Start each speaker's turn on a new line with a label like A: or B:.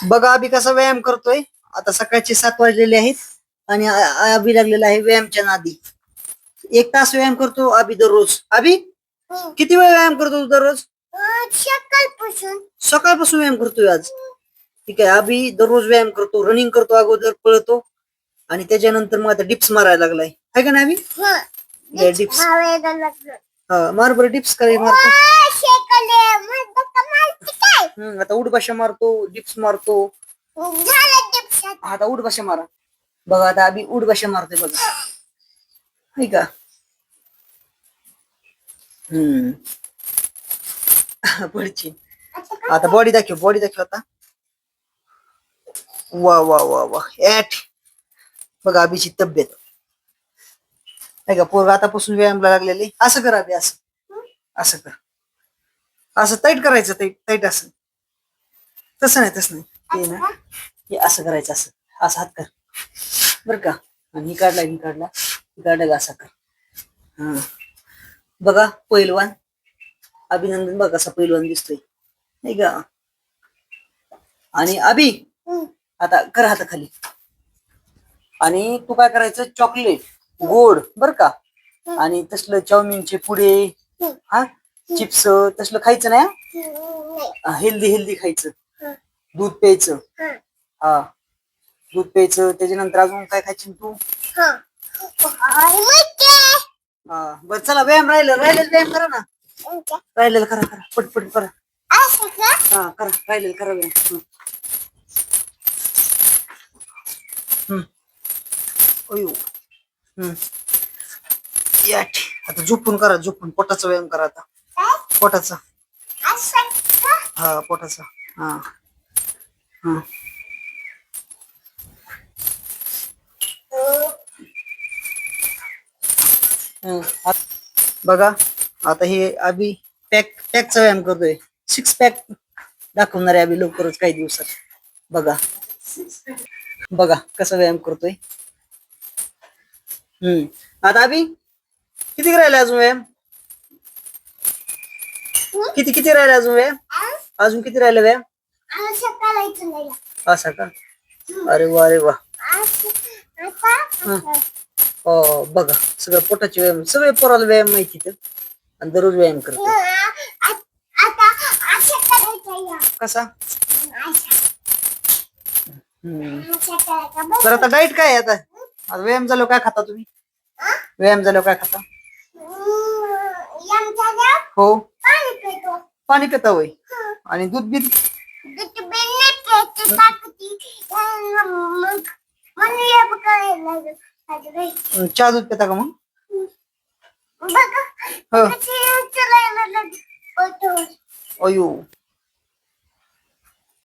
A: बघा अभि कसा व्यायाम करतोय. आता सकाळचे 7 वाजलेले आहेत आणि अभि लागलेला आहे व्यायामच्या नादी. 1 तास व्यायाम करतो अभि दररोज. अभि किती वेळ व्यायाम करतो तू दररोज? सकाळपासून व्यायाम करतोय आज. ठीक आहे. अभि दररोज व्यायाम करतो, रनिंग करतो, अगोदर पळतो आणि त्याच्यानंतर मग आता डिप्स मारायला लागलाय. आहे का नाही अभि? डिप्स मार बरं. डिप्स काय मारतो? आता उठ बशा मारतो, डिप्स मारतो. आता उठ बशा मारा. बघा आता अभि उठ बशा मारतोय बघा. नाही का? पुढची आता बॉडी दाखव, बॉडी दाखव आता. वा वा वा वा ऍट. बघा अभिची तब्येत नाही का. पोरग आतापासून व्यायामला लागलेले. असं कर अभि, असं असं कर. असं टाईट करायचं, टाईट असं. तसं नाही, तसं नाही. ते ना हे असं करायचं, असं असं हात कर बर का. आणि ही काढला असा कर. हा बघा पैलवान अभिनंदन. बघा कसा पैलवान दिसतोय नाही का. आणि अभि आता कर हात खाली. आणि तू काय करायचं, चॉकलेट गोड बर का आणि तसलं चाऊमिनचे पुडे, हा चिप्स तसलं खायचं नाही. हेल्दी खायचं. दूध प्यायचं. हा दूध प्यायचं. त्याच्यानंतर अजून काय खायचं तू? हा बरं चला व्यायाम राहिलेला व्यायाम करा ना. राहिलेलं करा पटपट करा. हा करा राहिलेलं करा व्यायाम. अयो आता झोपून करा, झोपून पोटाचा व्यायाम करा आता. पोटाचा. हा पोटाचा. हा हा बघा आता हे अभि पॅकचा व्यायाम करतोय. 6 पॅक दाखवणार आहे अभि लवकरच काही दिवसात. बघा बघा कसा व्यायाम करतोय. आता अभि किती राहिला अजून व्यायाम? किती राहिला अजून व्यायाम? अजून किती राहिला व्यायाम? असं का. अरे वा. हो बघा सगळं पोटाचे व्यायाम, सगळे पोराला व्यायाम माहिती तर. आणि दररोज व्यायाम करतो. कसा? तर आता डाईट काय आहे आता व्यायाम झाल्यावर काय खाता तुम्ही? व्यायाम झाल्यावर काय खाता? हो पाणी पिता होय. आणि दूध बीत? चहा दूध पिता का मग? अयो